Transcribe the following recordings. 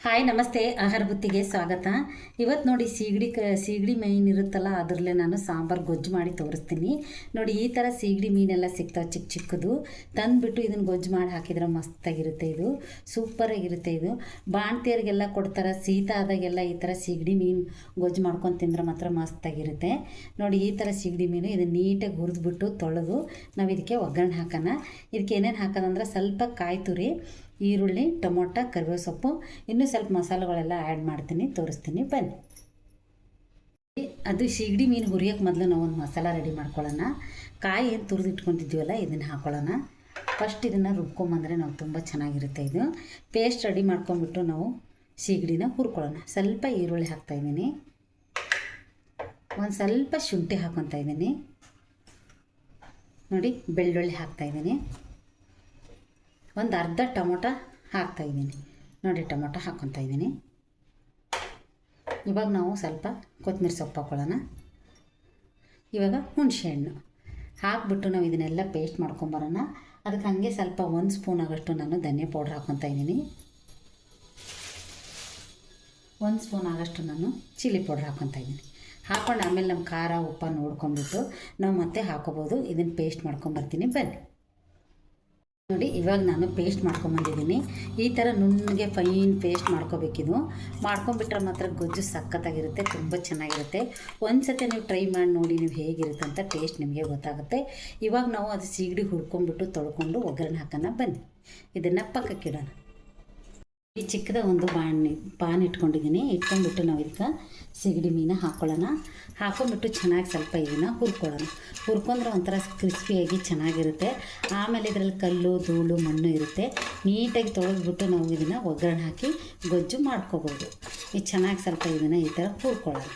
Hi ನಮಸ್ತೆ, ಆಹಾರ ಬುತ್ತಿಗೆ ಸ್ವಾಗತ. ಇವತ್ತು ನೋಡಿ ಸೀಗಡಿ ಮೀನು ಇರುತ್ತಲ್ಲ, ಅದರಲ್ಲೇ ನಾನು ಸಾಂಬಾರು ಗೊಜ್ಜು ಮಾಡಿ ತೋರಿಸ್ತೀನಿ. ನೋಡಿ, ಈ ಥರ ಸೀಗಡಿ ಮೀನೆಲ್ಲ ಸಿಗ್ತಾವೆ ಚಿಕ್ಕ ಚಿಕ್ಕದು. ತಂದುಬಿಟ್ಟು ಇದನ್ನು ಗೊಜ್ಜು ಮಾಡಿ ಹಾಕಿದ್ರೆ ಮಸ್ತಾಗಿರುತ್ತೆ. ಇದು ಸೂಪರಾಗಿರುತ್ತೆ. ಇದು ಬಾಣ್ತಿಯರಿಗೆಲ್ಲ ಕೊಡ್ತಾರೆ. ಶೀತ ಆದಾಗೆಲ್ಲ ಈ ಥರ ಸೀಗಡಿ ಮೀನು ಗೊಜ್ಜು ಮಾಡ್ಕೊಂಡು ತಿಂದ್ರೆ ಮಾತ್ರ ಮಸ್ತಾಗಿರುತ್ತೆ. ನೋಡಿ, ಈ ಥರ ಸೀಗಡಿ ಮೀನು ಇದನ್ನು ನೀಟಾಗಿ ಹುರಿದ್ಬಿಟ್ಟು ತೊಳೆದು ನಾವು ಇದಕ್ಕೆ ಒಗ್ಗರಣೆ ಹಾಕೋಣ. ಇದಕ್ಕೆ ಏನೇನು ಹಾಕೋದಂದ್ರೆ ಸ್ವಲ್ಪ ಕಾಯಿ ತುರಿ, ಈರುಳ್ಳಿ, ಟೊಮೊಟೊ, ಕರಿಬೇವು ಸೊಪ್ಪು, ಇನ್ನೂ ಸ್ವಲ್ಪ ಮಸಾಲೆಗಳೆಲ್ಲ ಆ್ಯಡ್ ಮಾಡ್ತೀನಿ, ತೋರಿಸ್ತೀನಿ ಬನ್ನಿ. ಅದು ಸೀಗಡಿ ಮೀನು ಹುರಿಯೋಕ್ಕೆ ಮೊದಲು ನಾವು ಒಂದು ಮಸಾಲ ರೆಡಿ ಮಾಡ್ಕೊಳ್ಳೋಣ. ಕಾಯಿ ಏನು ತುರಿದು ಇಟ್ಕೊತಿದ್ದೀವಲ್ಲ, ಇದನ್ನು ಹಾಕ್ಕೊಳ್ಳೋಣ. ಫಸ್ಟ್ ಇದನ್ನು ರುಬ್ಕೊಂಬಂದರೆ ನಾವು ತುಂಬ ಚೆನ್ನಾಗಿರುತ್ತೆ. ಇದು ಪೇಸ್ಟ್ ರೆಡಿ ಮಾಡ್ಕೊಂಬಿಟ್ಟು ನಾವು ಸೀಗಡಿನ ಹುರ್ಕೊಳ್ಳೋಣ. ಸ್ವಲ್ಪ ಈರುಳ್ಳಿ ಹಾಕ್ತಾಯಿದ್ದೀನಿ, ಒಂದು ಸ್ವಲ್ಪ ಶುಂಠಿ ಹಾಕ್ಕೊತಾ ಇದ್ದೀನಿ. ನೋಡಿ, ಬೆಳ್ಳುಳ್ಳಿ ಹಾಕ್ತಾಯಿದ್ದೀನಿ, ಒಂದು ಅರ್ಧ ಟೊಮೊಟೊ ಹಾಕ್ತಾಯಿದ್ದೀನಿ. ನೋಡಿ, ಟೊಮೊಟೊ ಹಾಕ್ಕೊತಾ ಇದ್ದೀನಿ. ಇವಾಗ ನಾವು ಸ್ವಲ್ಪ ಕೊತ್ತಂಬರಿ ಸೊಪ್ಪು ಹಾಕ್ಕೊಳ್ಳೋಣ. ಇವಾಗ ಹುಣಸೆ ಹಣ್ಣು ಹಾಕ್ಬಿಟ್ಟು ನಾವು ಇದನ್ನೆಲ್ಲ ಪೇಸ್ಟ್ ಮಾಡ್ಕೊಂಬರೋಣ. ಅದಕ್ಕೆ ಹಾಗೆ ಸ್ವಲ್ಪ 1 ಸ್ಪೂನ್ ಆಗೋಷ್ಟು ನಾನು ಧನಿಯಾ ಪೌಡ್ರ್ ಹಾಕ್ಕೊತಾ ಇದ್ದೀನಿ. 1 ಸ್ಪೂನ್ ಆಗೋಷ್ಟು ನಾನು ಚಿಲ್ಲಿ ಪೌಡ್ರ್ ಹಾಕ್ಕೊತಾ ಇದ್ದೀನಿ. ಹಾಕ್ಕೊಂಡು ಆಮೇಲೆ ನಮ್ಮ ಖಾರ ಉಪ್ಪು ನೋಡ್ಕೊಂಡ್ಬಿಟ್ಟು ನಾವು ಮತ್ತೆ ಹಾಕೋಬೋದು. ಇದನ್ನು ಪೇಸ್ಟ್ ಮಾಡ್ಕೊಂಬರ್ತೀನಿ ಬನ್ನಿ. ನೋಡಿ, ಇವಾಗ ನಾನು ಪೇಸ್ಟ್ ಮಾಡ್ಕೊಂಬಂದಿದ್ದೀನಿ. ಈ ಥರ ನುಣ್ಣಗೆ ಫೈನ್ ಪೇಸ್ಟ್ ಮಾಡ್ಕೋಬೇಕಿದು. ಮಾಡ್ಕೊಂಬಿಟ್ರೆ ಮಾತ್ರ ಗೊಜ್ಜು ಸಖತ್ತಾಗಿರುತ್ತೆ, ತುಂಬ ಚೆನ್ನಾಗಿರುತ್ತೆ. ಒಂದು ಸತಿ ನೀವು ಟ್ರೈ ಮಾಡಿ ನೋಡಿ, ನೀವು ಹೇಗಿರುತ್ತೆ ಅಂತ ಟೇಸ್ಟ್ ನಿಮಗೆ ಗೊತ್ತಾಗುತ್ತೆ. ಇವಾಗ ನಾವು ಅದು ಸೀಗಡಿ ಹುರ್ಕೊಂಬಿಟ್ಟು ತೊಳ್ಕೊಂಡು ಒಗ್ಗರಣೆ ಹಾಕೋಣ ಬನ್ನಿ. ಇದನ್ನು ಪಕ್ಕಕ್ಕಿಡೋಣ. ಈ ಚಿಕ್ಕದ ಒಂದು ಪಾನ್ ಇಟ್ಕೊಂಡಿದ್ದೀನಿ. ಇಟ್ಕೊಂಡ್ಬಿಟ್ಟು ನಾವು ಇದಕ್ಕೆ ಸೀಗಡಿ ಮೀನು ಹಾಕ್ಕೊಳ್ಳೋಣ. ಹಾಕೊಂಡ್ಬಿಟ್ಟು ಚೆನ್ನಾಗಿ ಸ್ವಲ್ಪ ಇದನ್ನು ಹುರ್ಕೊಂಡ್ರೆ ಒಂಥರ ಕ್ರಿಸ್ಪಿಯಾಗಿ ಚೆನ್ನಾಗಿರುತ್ತೆ. ಆಮೇಲೆ ಇದರಲ್ಲಿ ಕಲ್ಲು, ಧೂಳು, ಮಣ್ಣು ಇರುತ್ತೆ. ನೀಟಾಗಿ ತೊಳೆದ್ಬಿಟ್ಟು ನಾವು ಇದನ್ನು ಒಗ್ಗರಣೆ ಹಾಕಿ ಗೊಜ್ಜು ಮಾಡ್ಕೋಬೋದು. ಇದು ಚೆನ್ನಾಗಿ ಸ್ವಲ್ಪ ಇದನ್ನು ಈ ಥರ ಹುರ್ಕೊಳ್ಳೋಣ.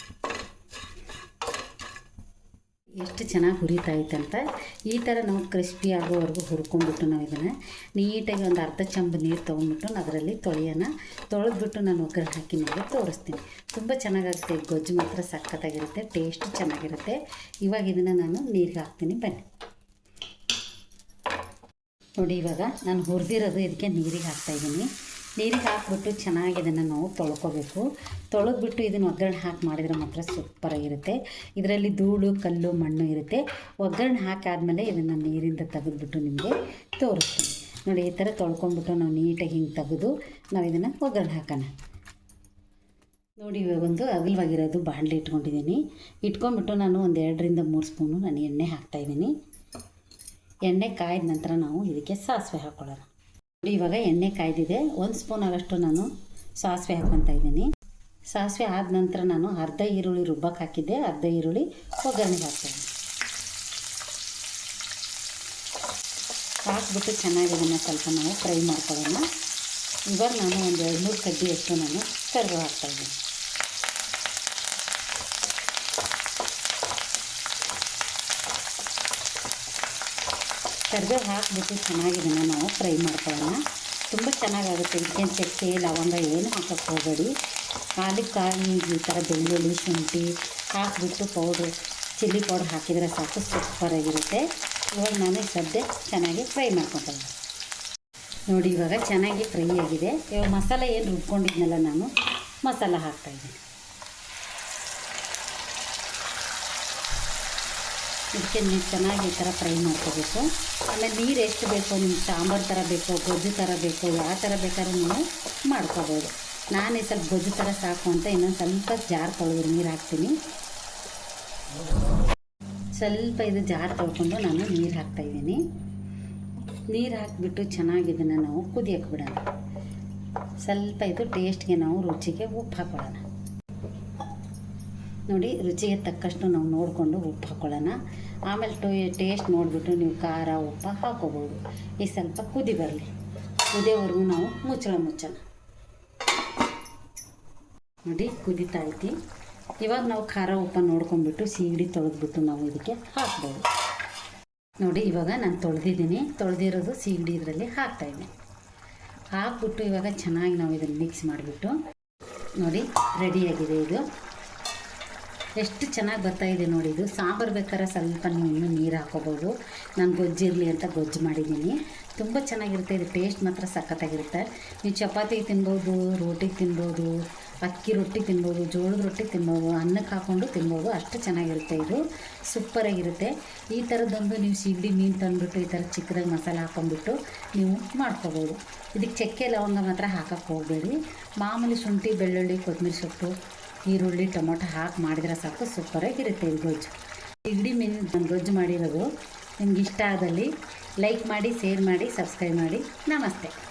ಎಷ್ಟು ಚೆನ್ನಾಗಿ ಹುರಿತಾ ಇತ್ತಂತ ಈ ಥರ ನಾವು ಕ್ರಿಸ್ಪಿ ಆಗೋವರೆಗೂ ಹುರ್ಕೊಂಡ್ಬಿಟ್ಟು ನಾವು ಇದನ್ನು ನೀಟಾಗಿ ಒಂದು ಅರ್ಧ ಚಂಬು ನೀರು ತೊಗೊಂಡ್ಬಿಟ್ಟು ಅದರಲ್ಲಿ ತೊಳೆದ್ಬಿಟ್ಟು ನಾನು ಒಗ್ಗರಣೆ ಹಾಕಿ ನಿಮಗೆ ತೋರಿಸ್ತೀನಿ. ತುಂಬ ಚೆನ್ನಾಗಾಗುತ್ತೆ. ಗೊಜ್ಜು ಮಾತ್ರ ಸಖತ್ತಾಗಿರುತ್ತೆ, ಟೇಸ್ಟ್ ಚೆನ್ನಾಗಿರುತ್ತೆ. ಇವಾಗ ಇದನ್ನು ನಾನು ನೀರಿಗೆ ಹಾಕ್ತೀನಿ ಬನ್ನಿ. ನೋಡಿ, ಇವಾಗ ನಾನು ಹುರಿದಿರೋದು ಇದಕ್ಕೆ ನೀರಿಗೆ ಹಾಕ್ತಾಯಿದ್ದೀನಿ. ನೀರಿಗೆ ಹಾಕ್ಬಿಟ್ಟು ಚೆನ್ನಾಗಿ ಇದನ್ನು ನಾವು ತೊಳ್ಕೊಬೇಕು. ತೊಳೆದ್ಬಿಟ್ಟು ಇದನ್ನು ಒಗ್ಗರಣೆ ಹಾಕಿ ಮಾಡಿದರೆ ಮಾತ್ರ ಸೂಪರಾಗಿರುತ್ತೆ. ಇದರಲ್ಲಿ ಧೂಳು, ಕಲ್ಲು, ಮಣ್ಣು ಇರುತ್ತೆ. ಒಗ್ಗರಣೆ ಹಾಕಾದ್ಮೇಲೆ ಇದನ್ನು ನೀರಿಂದ ತೆಗೆದುಬಿಟ್ಟು ನಿಮಗೆ ತೋರಿಸ್ತೀನಿ. ನೋಡಿ, ಈ ಥರ ತೊಳ್ಕೊಂಡ್ಬಿಟ್ಟು ನಾವು ನೀಟಾಗಿ ಹಿಂಗೆ ತೆಗೆದು ನಾವು ಇದನ್ನು ಒಗ್ಗರಣೆ ಹಾಕೋಣ. ನೋಡಿ, ಇವಾಗ ಒಂದು ಅಗಲವಾಗಿರೋದು ಬಾಣಲೆ ಇಟ್ಕೊಂಡ್ಬಿಟ್ಟು ನಾನು ಒಂದು 2 ರಿಂದ 3 ಸ್ಪೂನು ನಾನು ಎಣ್ಣೆ ಹಾಕ್ತಾಯಿದ್ದೀನಿ. ಎಣ್ಣೆ ಕಾಯ್ದ ನಂತರ ನಾವು ಇದಕ್ಕೆ ಸಾಸಿವೆ ಹಾಕ್ಕೊಳ್ಳೋಣ. ನೋಡಿ, ಇವಾಗ ಎಣ್ಣೆ ಕಾಯ್ದಿದೆ. 1 ಸ್ಪೂನ್ ಆಗೋಷ್ಟು ನಾನು ಸಾಸಿವೆ ಹಾಕ್ಕೊತಾ ಇದ್ದೀನಿ. ಸಾಸಿವೆ ಆದ ನಂತರ ನಾನು ಅರ್ಧ ಈರುಳ್ಳಿ ರುಬ್ಬಕ್ಕೆ ಹಾಕಿದ್ದೆ, ಅರ್ಧ ಈರುಳ್ಳಿ ಒಗ್ಗರಣೆಗೆ ಹಾಕ್ತಾಯಿದ್ದೀನಿ. ಹಾಕ್ಬಿಟ್ಟು ಚೆನ್ನಾಗಿ ಇದನ್ನು ಸ್ವಲ್ಪ ನಾವು ಫ್ರೈ ಮಾಡ್ಕೊಳ್ಳೋಣ. ಇವಾಗ ನಾನು ಒಂದು 2-3 ಕಡ್ಡಿಯಷ್ಟು ನಾನು ಕರಿಬೇವು ಹಾಕ್ತಾಯಿದ್ದೀನಿ. ಕರಿಬೇವು ಹಾಕಿಬಿಟ್ಟು ಚೆನ್ನಾಗಿ ಇದನ್ನು ನಾವು ಫ್ರೈ ಮಾಡ್ಕೊಳ್ಳೋಣ. ತುಂಬ ಚೆನ್ನಾಗಾಗುತ್ತೆ. ಇದಕ್ಕೆ ಚಕ್ಕೆ, ಲವಂಗ ಏನು ಹಾಕೋಕ್ಕೆ ಹೋಗಬೇಡಿ. ಕಾಯಿ ಈ ಥರ ಬೆಳ್ಳುಳ್ಳಿ, ಶುಂಠಿ ಹಾಕಿಬಿಟ್ಟು ಚಿಲ್ಲಿ ಪೌಡ್ರ್ ಹಾಕಿದರೆ ಸಾಕು, ಸೂಪರಾಗಿರುತ್ತೆ. ಇವಾಗ ನಾನು ಸದ್ಯ ಚೆನ್ನಾಗಿ ಫ್ರೈ ಮಾಡ್ಕೊತೀನಿ. ನೋಡಿ, ಇವಾಗ ಚೆನ್ನಾಗಿ ಫ್ರೈ ಆಗಿದೆ. ಇವಾಗ ಮಸಾಲೆ ಏನು ರುಬ್ಕೊಂಡಿದ್ನಲ್ಲ, ನಾನು ಮಸಾಲ ಹಾಕ್ತಾಯಿದ್ದೀನಿ. ಇದಕ್ಕೆ ನೀವು ಚೆನ್ನಾಗಿ ಈ ಥರ ಫ್ರೈ ಮಾಡ್ಕೋಬೇಕು. ಆಮೇಲೆ ನೀರು ಎಷ್ಟು ಬೇಕೋ, ನಿಮ್ಗೆ ಸಾಂಬಾರು ಥರ ಬೇಕೋ, ಗೊಜ್ಜು ಥರ ಬೇಕೋ, ಯಾವ ಥರ ಬೇಕಾದ್ರೂ ನೀವು ಮಾಡ್ಕೋಬೋದು. ನಾನು ಸ್ವಲ್ಪ ಗೊಜ್ಜು ಥರ ಸಾಕು ಅಂತ ಇನ್ನೊಂದು ಸ್ವಲ್ಪ ಜಾರ್ ತೊಳೆದು ನೀರು ಹಾಕ್ತೀನಿ. ಸ್ವಲ್ಪ ಇದು ಜಾರ್ ತೊಳ್ಕೊಂಡು ನಾನು ನೀರು ಹಾಕ್ತಾಯಿದ್ದೀನಿ. ನೀರು ಹಾಕಿಬಿಟ್ಟು ಚೆನ್ನಾಗಿ ಇದನ್ನು ನಾವು ಕುದಿಯೋಕ್ಕೆ ಬಿಡೋಣ. ಸ್ವಲ್ಪ ಇದು ಟೇಸ್ಟ್ಗೆ ನಾವು ರುಚಿಗೆ ಉಪ್ಪು ಹಾಕ್ಕೊಳ್ಳೋಣ. ನೋಡಿ, ರುಚಿಗೆ ತಕ್ಕಷ್ಟು ನಾವು ನೋಡಿಕೊಂಡು ಉಪ್ಪು ಹಾಕ್ಕೊಳ್ಳೋಣ. ಆಮೇಲೆ ಟೇಸ್ಟ್ ನೋಡಿಬಿಟ್ಟು ನೀವು ಖಾರ, ಉಪ್ಪು ಹಾಕ್ಕೋಬೋದು. ಈ ಸ್ವಲ್ಪ ಕುದಿ ಬರಲಿ. ಕುದಿಯೋವರೆಗೂ ನಾವು ಮುಚ್ಚೋಣ. ನೋಡಿ, ಕುದೀತಾ ಐತಿ. ಇವಾಗ ನಾವು ಖಾರ, ಉಪ್ಪು ನೋಡ್ಕೊಂಡ್ಬಿಟ್ಟು ಸೀಗಡಿ ತೊಳೆದ್ಬಿಟ್ಟು ನಾವು ಇದಕ್ಕೆ ಹಾಕ್ಬೋದು. ನೋಡಿ, ಇವಾಗ ನಾನು ತೊಳೆದಿರೋದು ಸೀಗಡಿ ಇದರಲ್ಲಿ ಹಾಕ್ತಾಯಿದ್ದೀನಿ. ಹಾಕ್ಬಿಟ್ಟು ಇವಾಗ ಚೆನ್ನಾಗಿ ನಾವು ಇದನ್ನು ಮಿಕ್ಸ್ ಮಾಡಿಬಿಟ್ಟು ನೋಡಿ, ರೆಡಿಯಾಗಿದೆ ಇದು. ಎಷ್ಟು ಚೆನ್ನಾಗಿ ಬರ್ತಾಯಿದೆ ನೋಡಿ. ಇದು ಸಾಂಬಾರು ಬೇಕಾದ್ರೆ ಸ್ವಲ್ಪ ನೀವು ಇನ್ನೂ ನೀರು ಹಾಕೋಬೋದು. ನಾನು ಗೊಜ್ಜಿರಲಿ ಅಂತ ಗೊಜ್ಜು ಮಾಡಿದ್ದೀನಿ. ತುಂಬ ಚೆನ್ನಾಗಿರುತ್ತೆ ಇದು. ಟೇಸ್ಟ್ ಮಾತ್ರ ಸಖತ್ತಾಗಿರುತ್ತೆ. ನೀವು ಚಪಾತಿಗೆ ತಿನ್ಬೋದು, ರೋಟಿಗೆ ತಿನ್ಬೋದು, ಅಕ್ಕಿ ರೊಟ್ಟಿ ತಿನ್ಬೋದು, ಜೋಳದ ರೊಟ್ಟಿ ತಿನ್ಬೋದು, ಅನ್ನಕ್ಕೆ ಹಾಕ್ಕೊಂಡು ತಿನ್ಬೋದು. ಅಷ್ಟು ಚೆನ್ನಾಗಿರುತ್ತೆ ಇದು. ಸೂಪರಾಗಿರುತ್ತೆ. ಈ ಥರದ್ದೊಂದು ನೀವು ಸೀಗಡಿ ಮೀನು ತಂದುಬಿಟ್ಟು ಈ ಥರ ಚಿಕ್ಕದಾಗಿ ಮಸಾಲೆ ಹಾಕ್ಕೊಂಡ್ಬಿಟ್ಟು ನೀವು ಮಾಡ್ಕೋಬೋದು. ಇದಕ್ಕೆ ಚಕ್ಕೆ ಲವಂಗ ಮಾತ್ರ ಹಾಕಕ್ಕೆ ಹೋಗಬೇಡಿ. ಮಾಮೂಲಿ ಶುಂಠಿ, ಬೆಳ್ಳುಳ್ಳಿ, ಕೊತ್ತಂಬರಿ ಸೊಪ್ಪು, ಈರುಳ್ಳಿ, ಟೊಮೊಟೊ ಹಾಕಿ ಮಾಡಿದ್ರೆ ಸಾಕು. ಸೂಪರಾಗಿರುತ್ತೆ ಇದು ಗೊಜ್ಜು. ಸೀಗಡಿ ಮೀನು ನಾನು ಗೊಜ್ಜು ಮಾಡಿರೋದು ನಿಮ್ಗೆ ಇಷ್ಟ ಆದಲ್ಲಿ ಲೈಕ್ ಮಾಡಿ, ಶೇರ್ ಮಾಡಿ, ಸಬ್ಸ್ಕ್ರೈಬ್ ಮಾಡಿ. ನಮಸ್ತೆ.